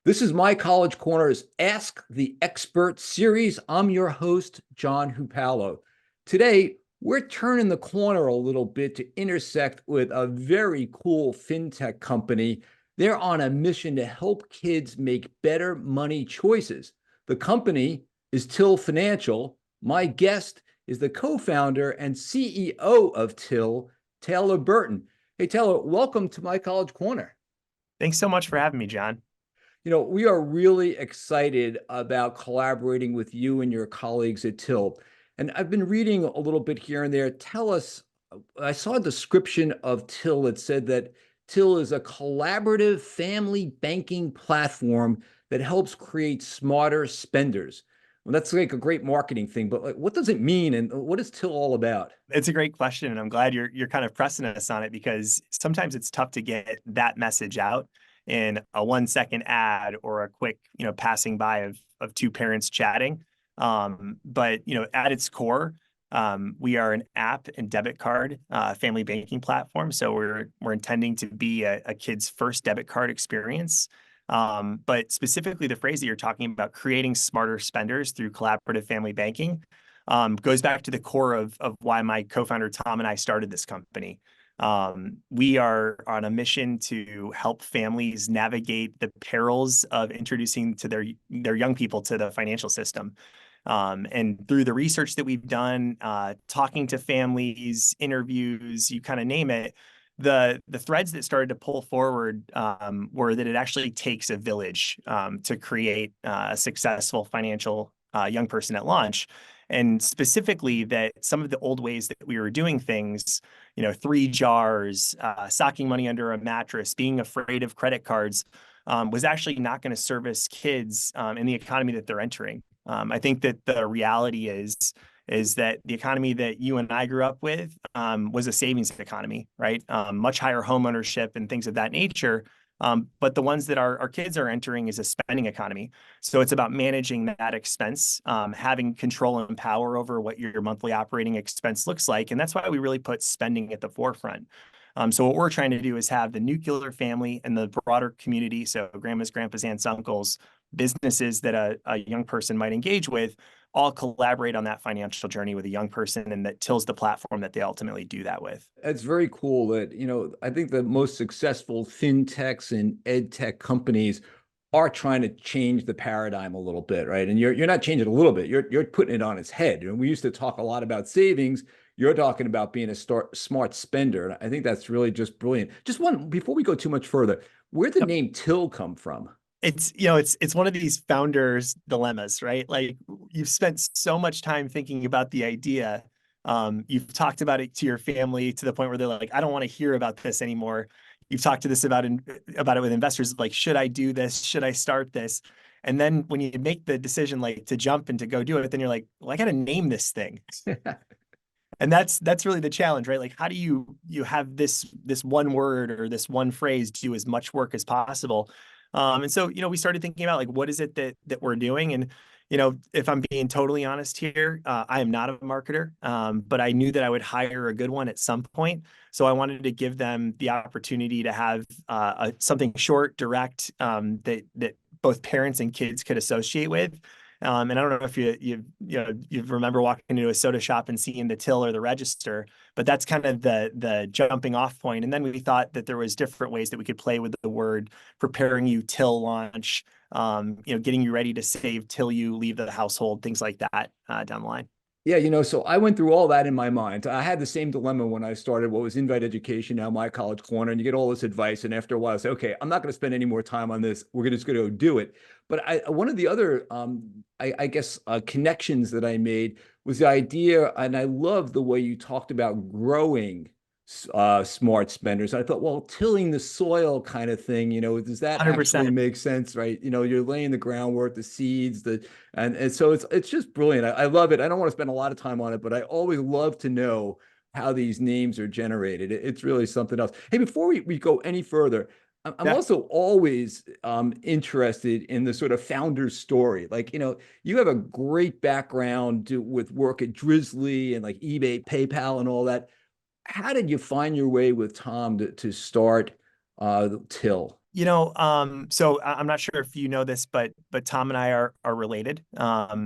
This is My College Corner's Ask the Expert series. I'm your host, John Hupalo. Today, we're turning the corner a little bit to intersect with a very cool fintech company. They're on a mission to help kids make better money choices. The company is Till Financial. My guest is the co-founder and CEO of Till, Taylor Burton. Hey, Taylor, welcome to My College Corner. Thanks so much for having me, John. We are really excited about collaborating with you and your colleagues at Till. And I've been reading a little bit here and there. Tell us, I saw a description of Till that said that Till is a collaborative family banking platform that helps create smarter spenders. Well, that's like a great marketing thing, but like, what does it mean and what is Till all about? It's a great question, and I'm glad you're kind of pressing us on it because sometimes it's tough to get that message out in a 1 second ad or a quick, passing by of two parents chatting. But at its core, we are an app and debit card family banking platform. So we're intending to be a kid's first debit card experience. But specifically, the phrase that you're talking about, creating smarter spenders through collaborative family banking, goes back to the core of why my co-founder Tom and I started this company. We are on a mission to help families navigate the perils of introducing to their young people to the financial system. And through the research that we've done, talking to families, interviews, you kind of name it, the threads that started to pull forward were that it actually takes a village to create a successful financial young person at launch. And specifically that some of the old ways that we were doing things, three jars, socking money under a mattress, being afraid of credit cards, was actually not going to service kids in the economy that they're entering. I think that the reality is that the economy that you and I grew up with was a savings economy, right? Much higher home ownership and things of that nature. But the ones that our kids are entering is a spending economy. So it's about managing that expense, having control and power over what your monthly operating expense looks like. And that's why we really put spending at the forefront. So what we're trying to do is have the nuclear family and the broader community, so grandmas, grandpas, aunts, uncles, businesses that a young person might engage with, all collaborate on that financial journey with a young person, and that Till's the platform that they ultimately do that with. It's very cool that, I think the most successful fintechs and ed tech companies are trying to change the paradigm a little bit, right? And you're not changing it a little bit, you're putting it on its head. And we used to talk a lot about savings. You're talking about being a smart spender. And I think that's really just brilliant. Just one, before we go too much further, where'd the Yep. name Till come from? It's one of these founders dilemmas, right? Like, you've spent so much time thinking about the idea. You've talked about it to your family to the point where they're like, I don't want to hear about this anymore. You've talked to this about it with investors, like, should I do this? Should I start this? And then when you make the decision, like, to jump and to go do it, then you're like, well, I got to name this thing. And that's really the challenge, right? Like, how do you have this one word or this one phrase do as much work as possible? And so, we started thinking about, like, what is it that we're doing? And, if I'm being totally honest here, I am not a marketer, but I knew that I would hire a good one at some point. So I wanted to give them the opportunity to have something short, direct, that both parents and kids could associate with. And I don't know if you remember walking into a soda shop and seeing the till or the register, but that's kind of the jumping off point. And then we thought that there was different ways that we could play with the word, preparing you till launch, getting you ready to save till you leave the household, things like that down the line. Yeah, so I went through all that in my mind. I had the same dilemma when I started what was Invite Education, now My College Corner, and you get all this advice. And after a while, I say, okay, I'm not going to spend any more time on this. We're just going to go do it. But one of the other, I guess, connections that I made was the idea, and I love the way you talked about growing smart spenders. I thought, well, tilling the soil kind of thing, does that actually 100%. make sense, right? You're laying the groundwork, the seeds, and so it's just brilliant. I love it. I don't want to spend a lot of time on it, but I always love to know how these names are generated. It's really something else. Hey, before we go any further, I'm Yeah. also always interested in the sort of founder's story. Like, you have a great background with work at Drizzly and like eBay, PayPal, and all that. How did you find your way with Tom to start Till? So I'm not sure if you know this, but Tom and I are related.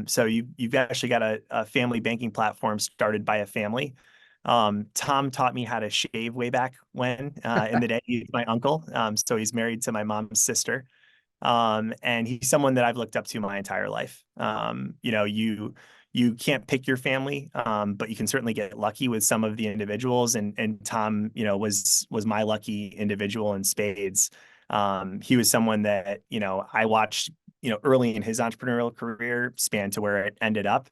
So you've actually got a family banking platform started by a family. Tom taught me how to shave way back when in the day. He's my uncle. So he's married to my mom's sister. And he's someone that I've looked up to my entire life. You can't pick your family, but you can certainly get lucky with some of the individuals. And Tom, was my lucky individual in spades. He was someone that, I watched, early in his entrepreneurial career span to where it ended up.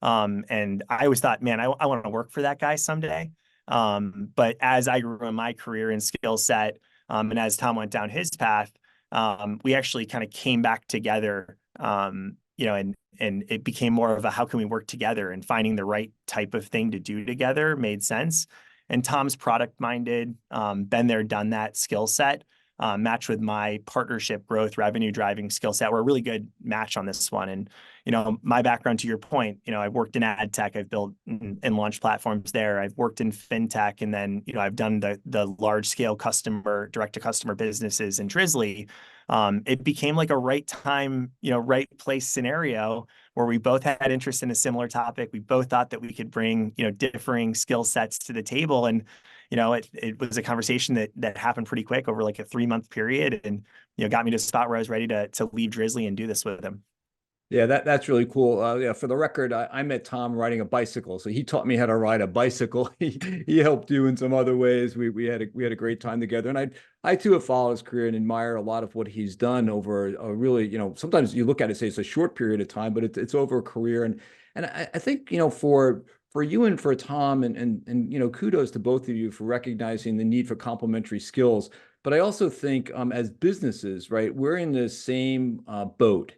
And I always thought, man, I want to work for that guy someday. But as I grew in my career and skill set, and as Tom went down his path, we actually kind of came back together, and it became more of a how can we work together, and finding the right type of thing to do together made sense. And Tom's product minded, been there, done that skill set, matched with my partnership growth, revenue driving skill set. We're a really good match on this one. And, my background, to your point, I've worked in ad tech, I've built and launched platforms there. I've worked in fintech, and then, I've done the large scale direct to customer businesses in Drizzly. It became like a right time, right place scenario where we both had interest in a similar topic. We both thought that we could bring, differing skill sets to the table. And, it was a conversation that happened pretty quick over like a 3-month period, and, got me to a spot where I was ready to leave Drizzly and do this with him. Yeah, that's really cool. Yeah, for the record, I met Tom riding a bicycle, so he taught me how to ride a bicycle. He helped you in some other ways. We had a great time together, and I too have followed his career and admire a lot of what he's done over a really, sometimes you look at it and say it's a short period of time, but it's over a career. And I think, for you and for Tom, and kudos to both of you for recognizing the need for complementary skills. But I also think, as businesses, right, we're in the same boat.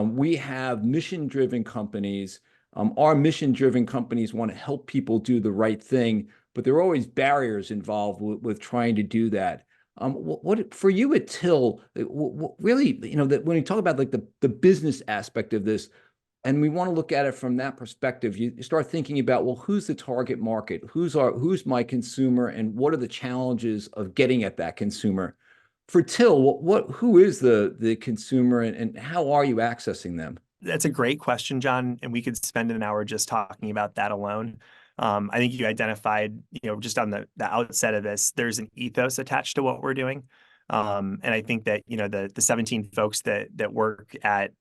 We have mission-driven companies. Our mission-driven companies want to help people do the right thing, but there are always barriers involved with trying to do that. What for you at Till, really, that when you talk about like the business aspect of this, and we want to look at it from that perspective, you start thinking about, well, who's the target market? Who's my consumer, and what are the challenges of getting at that consumer? For Till, who is the consumer, and how are you accessing them? That's a great question, John, and we could spend an hour just talking about that alone. I think you identified, just on the outset of this, there's an ethos attached to what we're doing. And I think that, the 17 folks that work at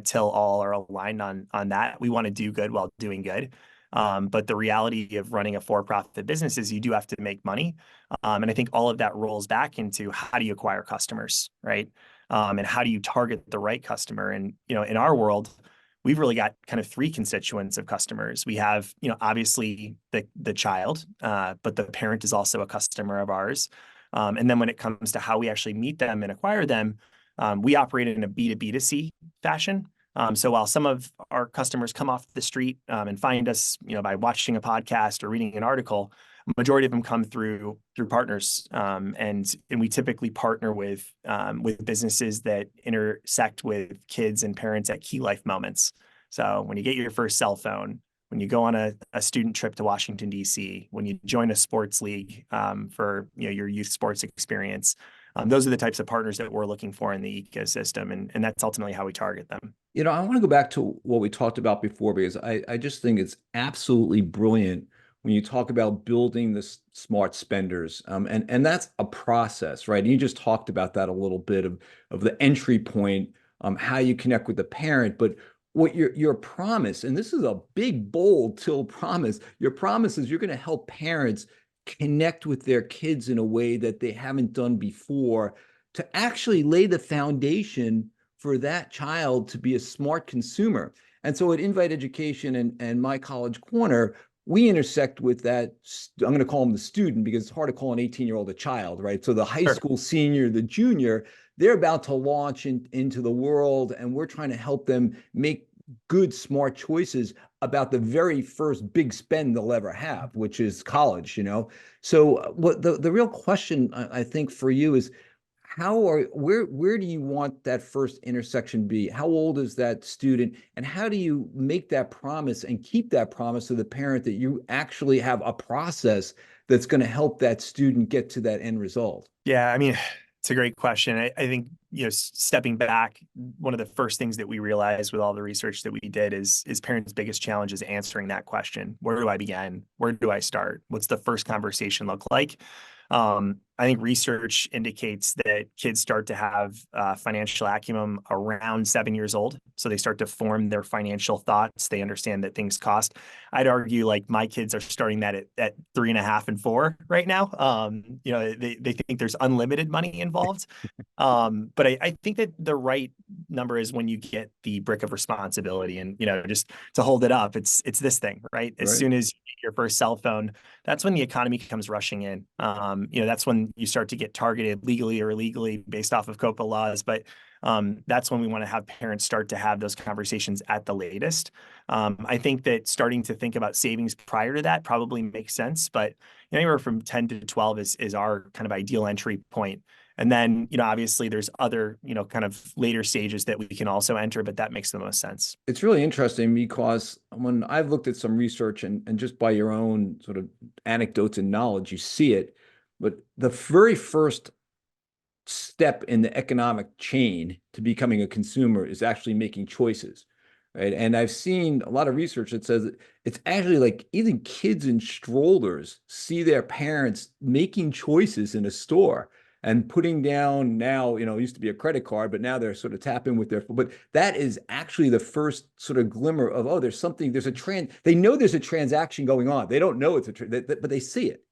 Till all are aligned on that. We want to do good while doing good. But the reality of running a for-profit business is you do have to make money. And I think all of that rolls back into how do you acquire customers, right? And how do you target the right customer? And, in our world, we've really got kind of 3 constituents of customers. We have, obviously the child, but the parent is also a customer of ours. And then when it comes to how we actually meet them and acquire them, we operate in a B2B2C fashion. So while some of our customers come off the street and find us, by watching a podcast or reading an article, majority of them come through partners, and we typically partner with businesses that intersect with kids and parents at key life moments. So when you get your first cell phone, when you go on a student trip to Washington, D.C., when you join a sports league for your youth sports experience, those are the types of partners that we're looking for in the ecosystem, and that's ultimately how we target them. I want to go back to what we talked about before, because I just think it's absolutely brilliant when you talk about building the smart spenders. And that's a process, right? And you just talked about that a little bit of the entry point, how you connect with the parent. But what your promise, and this is a big, bold Till promise, your promise is you're going to help parents connect with their kids in a way that they haven't done before, to actually lay the foundation for that child to be a smart consumer. And so at Invite Education and My College Corner, we intersect with that. I'm going to call them the student, because it's hard to call an 18-year-old a child, right? So the high school senior, the junior, they're about to launch into the world, and we're trying to help them make good, smart choices about the very first big spend they'll ever have, which is college. So what the real question, I think, for you is, where do you want that first intersection be? How old is that student, and how do you make that promise and keep that promise to the parent that you actually have a process that's going to help that student get to that end result? Yeah, I mean, It's a great question. I think, stepping back, one of the first things that we realized with all the research that we did is parents' biggest challenge is answering that question. Where do I begin? Where do I start? What's the first conversation look like? I think research indicates that kids start to have financial acumen around 7 years old. So they start to form their financial thoughts. They understand that things cost. I'd argue like my kids are starting that at 3.5 and 4 right now. They think there's unlimited money involved. But I think that the right number is when you get the brick of responsibility, and just to hold it up, it's this thing, right? As Right. soon as you get your first cell phone, that's when the economy comes rushing in. That's when you start to get targeted legally or illegally based off of COPA laws. But that's when we want to have parents start to have those conversations at the latest. I think that starting to think about savings prior to that probably makes sense, but anywhere from 10 to 12 is our kind of ideal entry point. And then, obviously there's other, kind of later stages that we can also enter, but that makes the most sense. It's really interesting because when I've looked at some research and just by your own sort of anecdotes and knowledge, you see it. But the very first step in the economic chain to becoming a consumer is actually making choices, right? And I've seen a lot of research that says it's actually like even kids in strollers see their parents making choices in a store and putting down now, it used to be a credit card, but now they're sort of tapping with their, but that is actually the first sort of glimmer of, oh, they know there's a transaction going on. They don't know but they see it.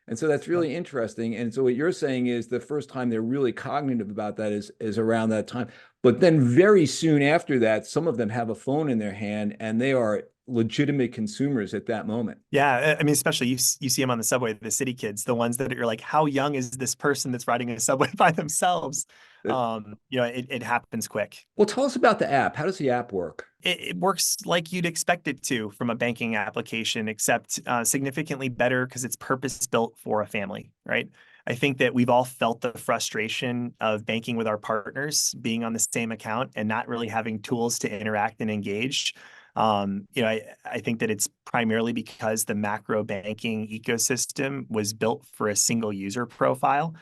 And so that's really interesting. And so what you're saying is the first time they're really cognitive about that is around that time. But then very soon after that, some of them have a phone in their hand and they are legitimate consumers at that moment. Yeah, I mean, especially you see them on the subway, the city kids, the ones that you're like, how young is this person that's riding a subway by themselves? It happens quick. Well, tell us about the app. How does the app work? It works like you'd expect it to from a banking application, except significantly better because it's purpose built for a family, right? I think that we've all felt the frustration of banking with our partners, being on the same account and not really having tools to interact and engage. I think that it's primarily because the macro banking ecosystem was built for a single user profile.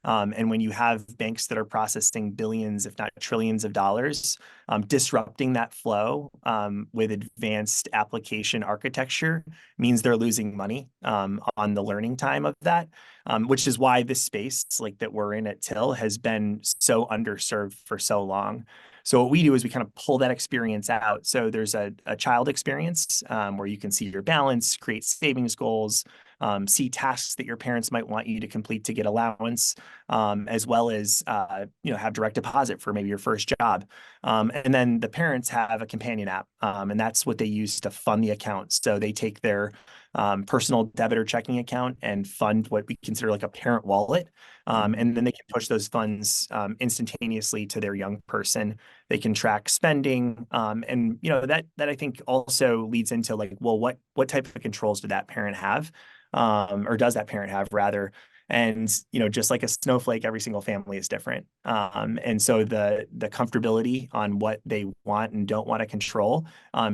And when you have banks that are processing billions, if not trillions of dollars, disrupting that flow with advanced application architecture means they're losing money on the learning time of that, which is why this space like that we're in at Till has been so underserved for so long. So what we do is we kind of pull that experience out. So there's a child experience where you can see your balance, create savings goals, see tasks that your parents might want you to complete to get allowance, as well as have direct deposit for maybe your first job. And then the parents have a companion app, and that's what they use to fund the account. So they take their personal debit or checking account and fund what we consider like a parent wallet. And then they can push those funds instantaneously to their young person. They can track spending. And that I think also leads into like, well, what type of controls did that parent have? Or does that parent have rather? And just like a snowflake, every single family is different. And so the comfortability on what they want and don't want to control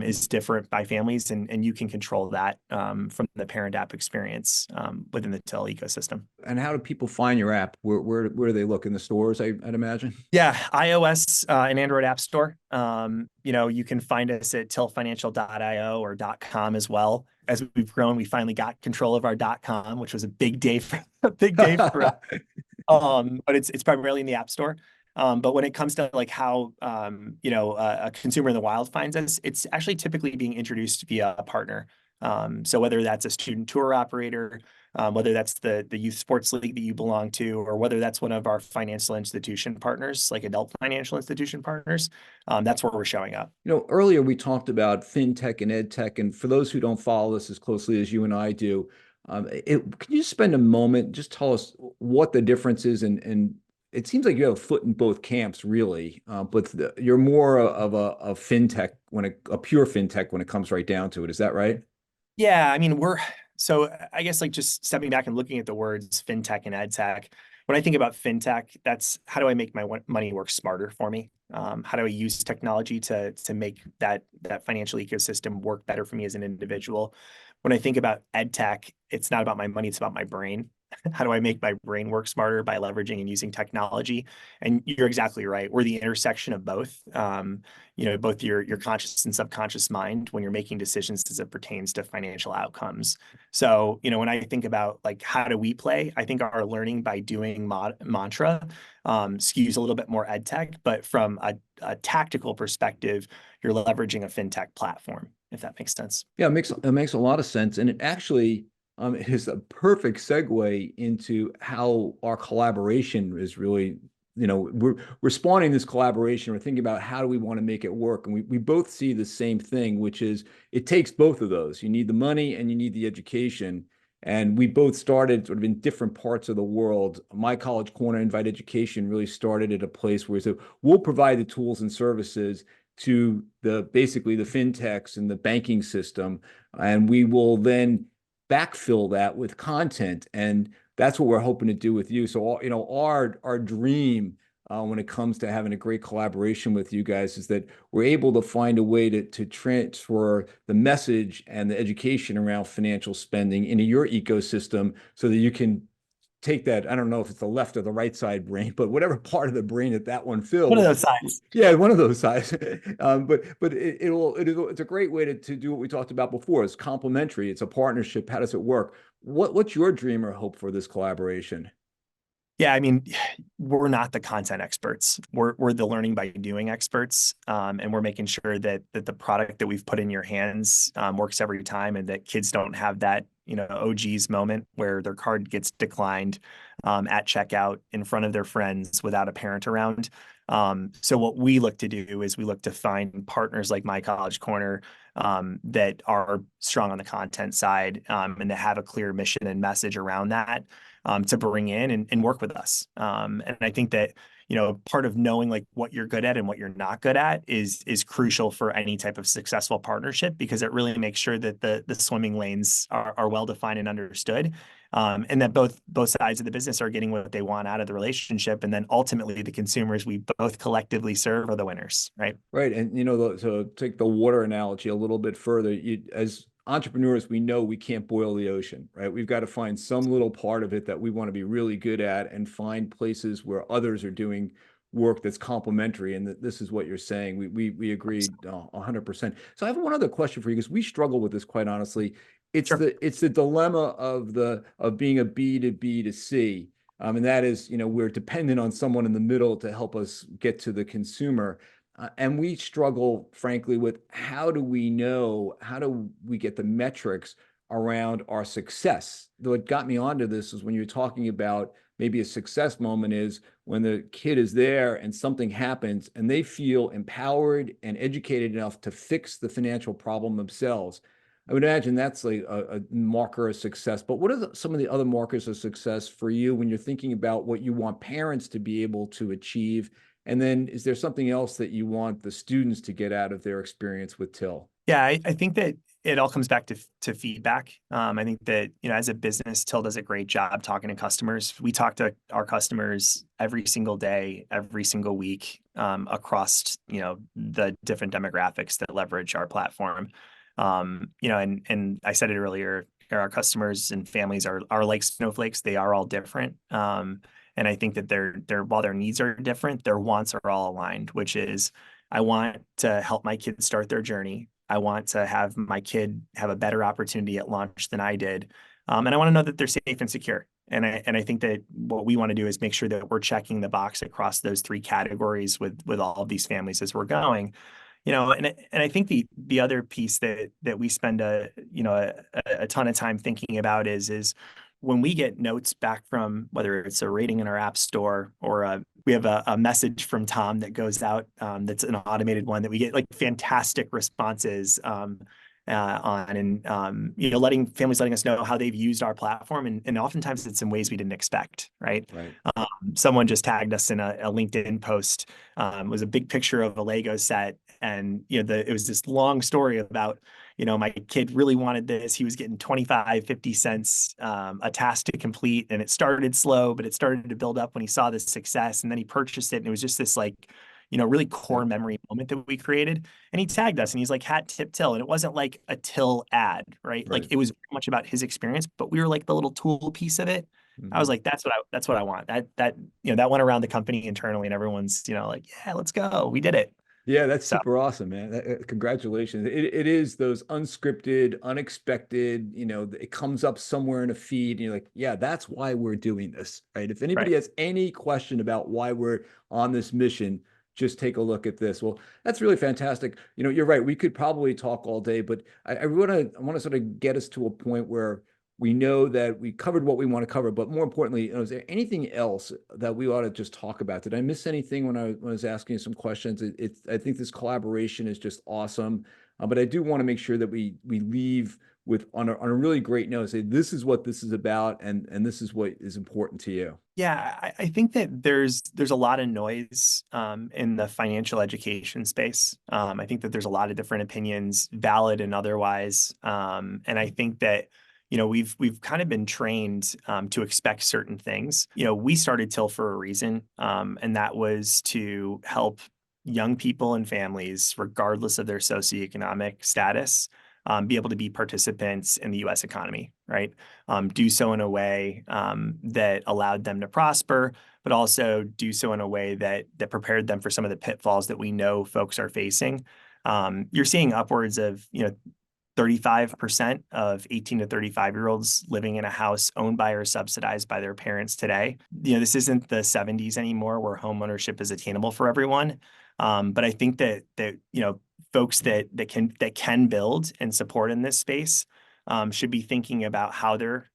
is different by families, and you can control that from the parent app experience within the Till ecosystem. And how do people find your app? Where do they look in the stores? I'd imagine. Yeah, iOS and Android App Store. You can find us at tillfinancial.io or .com as well. As we've grown, we finally got control of our .com, which was a big day for us. But it's primarily in the App Store. But when it comes to like how a consumer in the wild finds us, it's actually typically being introduced via a partner. So whether that's a student tour operator, whether that's the youth sports league that you belong to, or whether that's one of our financial institution partners, like adult financial institution partners, that's where we're showing up. Earlier we talked about fintech and ed tech, and for those who don't follow this as closely as you and I do, can you spend a moment, just tell us what the difference is? And it seems like you have a foot in both camps, really, but you're more of a fintech a pure fintech when it comes right down to it. Is that right? Yeah, I mean, so I guess like just stepping back and looking at the words fintech and ed tech, when I think about fintech, that's how do I make my money work smarter for me? How do I use technology to make that financial ecosystem work better for me as an individual? When I think about ed tech, it's not about my money, it's about my brain. How do I make my brain work smarter by leveraging and using technology? And you're exactly right. We're the intersection of both. Both your conscious and subconscious mind when you're making decisions as it pertains to financial outcomes. So, when I think about like how do we play, I think our learning by doing mantra skews a little bit more ed tech, but from a tactical perspective, you're leveraging a fintech platform, if that makes sense. Yeah, it makes a lot of sense, and it actually is a perfect segue into how our collaboration is really, we're spawning this collaboration. We're thinking about how do we want to make it work, and we both see the same thing, which is it takes both of those. You need the money and you need the education. And we both started sort of in different parts of the world. My College Corner Invite Education really started at a place where so we'll provide the tools and services to basically the fintechs and the banking system, and we will then backfill that with content, and that's what we're hoping to do with you. So, our dream when it comes to having a great collaboration with you guys is that we're able to find a way to transfer the message and the education around financial spending into your ecosystem so that you can take that. I don't know if it's the left or the right side brain, but whatever part of the brain that one One of fills. those sides. Yeah, one of those sides. But it's a great way to do what we talked about before. It's complementary. It's a partnership. How does it work? What's your dream or hope for this collaboration? Yeah, I mean, we're not the content experts. We're the learning by doing experts, and we're making sure that the product that we've put in your hands works every time, and that kids don't have that OG's moment where their card gets declined at checkout in front of their friends without a parent around. So what we look to do is we look to find partners like My College Corner that are strong on the content side and that have a clear mission and message around that to bring in and work with us. And I think that, part of knowing like what you're good at and what you're not good at is crucial for any type of successful partnership, because it really makes sure that the swimming lanes are well defined and understood. And that both sides of the business are getting what they want out of the relationship. And then ultimately the consumers we both collectively serve are the winners, right? Right. And, so take the water analogy a little bit further. As entrepreneurs, we know we can't boil the ocean, right? We've got to find some little part of it that we want to be really good at and find places where others are doing work that's complementary. And this is what you're saying. We agreed 100%. So I have one other question for you, because we struggle with this, quite honestly. Sure. It's the dilemma of being a B to B to C. And that is, we're dependent on someone in the middle to help us get to the consumer. And we struggle, frankly, with how do we get the metrics around our success? What got me onto this is when you're talking about maybe a success moment is when the kid is there and something happens and they feel empowered and educated enough to fix the financial problem themselves. I would imagine that's like a marker of success. But what are some of the other markers of success for you when you're thinking about what you want parents to be able to achieve? And then is there something else that you want the students to get out of their experience with Till? Yeah, I think that it all comes back to feedback. I think that, as a business, Till does a great job talking to customers. We talk to our customers every single day, every single week, across, the different demographics that leverage our platform. And I said it earlier, our customers and families are like snowflakes. They are all different. And I think that while their needs are different, their wants are all aligned, which is I want to help my kids start their journey. I want to have my kid have a better opportunity at launch than I did. And I want to know that they're safe and secure. And I think that what we want to do is make sure that we're checking the box across those three categories with all of these families as we're going. And I think the other piece that we spend a ton of time thinking about is when we get notes back from, whether it's a rating in our app store or we have a message from Tom that goes out, that's an automated one that we get like fantastic responses on, and letting families letting us know how they've used our platform, and oftentimes it's in ways we didn't expect, right? Right. Someone just tagged us in a LinkedIn post. Was a big picture of a Lego set, and it was this long story about my kid really wanted this. He was getting 25, 50 cents a task to complete, and it started slow, but it started to build up when he saw the success, and then he purchased it, and it was just this like really core memory moment that we created. And he tagged us and he's like, hat tip Till. And it wasn't like a Till ad, right? Right. Like it was much about his experience, but we were like the little tool piece of it. I was Mhm. like, that's what I want. That went around the company internally, and everyone's, like, yeah, let's go. We did it. Yeah, that's So, super awesome, man. Congratulations. It is those unscripted, unexpected, it comes up somewhere in a feed and you're like, yeah, that's why we're doing this, right? If anybody right. has any question about why we're on this mission, just take a look at this. Well, that's really fantastic. You're right. We could probably talk all day, but I want to sort of get us to a point where we know that we covered what we want to cover, but more importantly, is there anything else that we ought to just talk about? Did I miss anything when I was asking you some questions? I think this collaboration is just awesome, but I do want to make sure that we leave with on a really great note. Say this is what this is about, and this is what is important to you. Yeah, I think that there's a lot of noise in the financial education space. I think that there's a lot of different opinions, valid and otherwise. And I think that we've kind of been trained to expect certain things. We started Till for a reason, and that was to help young people and families, regardless of their socioeconomic status, be able to be participants in the U.S. economy, right? Do so in a way that allowed them to prosper, but also do so in a way that prepared them for some of the pitfalls that we know folks are facing. You're seeing upwards of 35% of 18 to 35-year-olds living in a house owned by or subsidized by their parents today. This isn't the 70s anymore where homeownership is attainable for everyone. But I think that folks that can build and support in this space should be thinking about how they're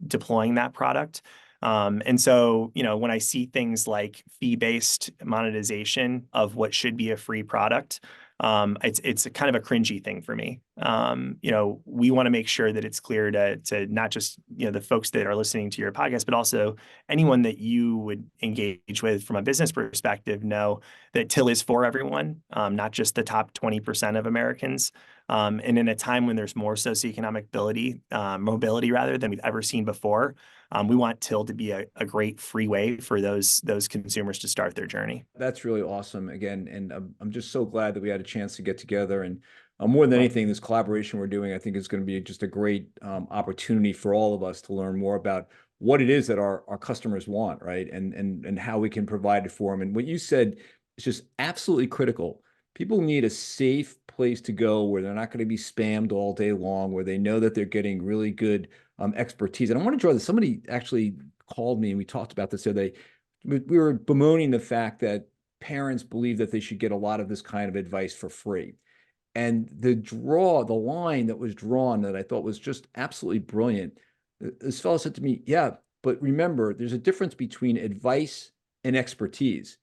deploying that product. And so, when I see things like fee-based monetization of what should be a free product, it's a kind of a cringy thing for me. We want to make sure that it's clear to not just the folks that are listening to your podcast, but also anyone that you would engage with from a business perspective. Know that Till is for everyone, not just the top 20% of Americans. And in a time when there's more socioeconomic mobility rather than we've ever seen before, we want Till to be a great free way for those consumers to start their journey. That's really awesome again, and I'm just so glad that we had a chance to get together. And more than anything, this collaboration we're doing, I think, is going to be just a great opportunity for all of us to learn more about what it is that our customers want, right? And how we can provide it for them. And what you said is just absolutely critical. People need a safe place to go where they're not going to be spammed all day long, where they know that they're getting really good expertise. And I want to draw this. Somebody actually called me and we talked about this the other day. We were bemoaning the fact that parents believe that they should get a lot of this kind of advice for free. And the line that was drawn that I thought was just absolutely brilliant. This fellow said to me, yeah, but remember, there's a difference between advice and expertise.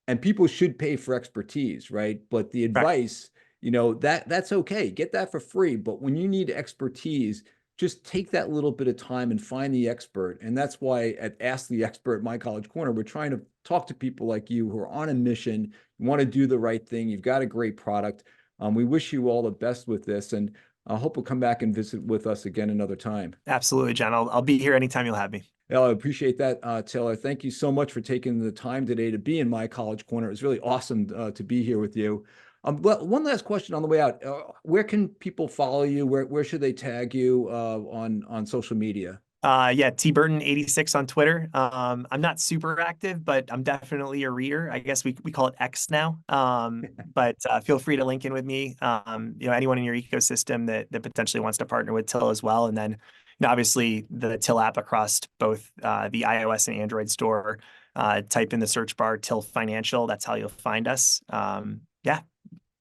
And people should pay for expertise, right? But the Right. advice, that's okay. Get that for free. But when you need expertise, just take that little bit of time and find the expert. And that's why at Ask the Expert, My College Corner, we're trying to talk to people like you who are on a mission, you want to do the right thing. You've got a great product. We wish you all the best with this, and I hope you'll come back and visit with us again another time. Absolutely, John. I'll be here anytime you'll have me. Well, I appreciate that, Taylor. Thank you so much for taking the time today to be in My College Corner. It was really awesome to be here with you. Well, one last question on the way out. Where can people follow you? Where should they tag you on social media? Yeah, T Burton 86 on Twitter. I'm not super active, but I'm definitely a reader. I guess we call it X now. But feel free to link in with me. Anyone in your ecosystem that potentially wants to partner with Till as well. And then, obviously the Till app across both the iOS and Android store. Type in the search bar Till Financial. That's how you'll find us. Yeah,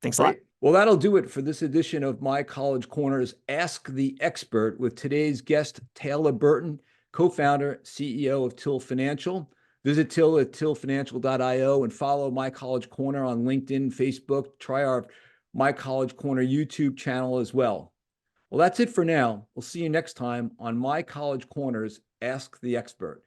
thanks a lot. Great. Well, that'll do it for this edition of My College Corner's Ask the Expert with today's guest, Taylor Burton, co-founder, CEO of Till Financial. Visit Till at tillfinancial.io and follow My College Corner on LinkedIn, Facebook. Try our My College Corner YouTube channel as well. Well, that's it for now. We'll see you next time on My College Corner's Ask the Expert.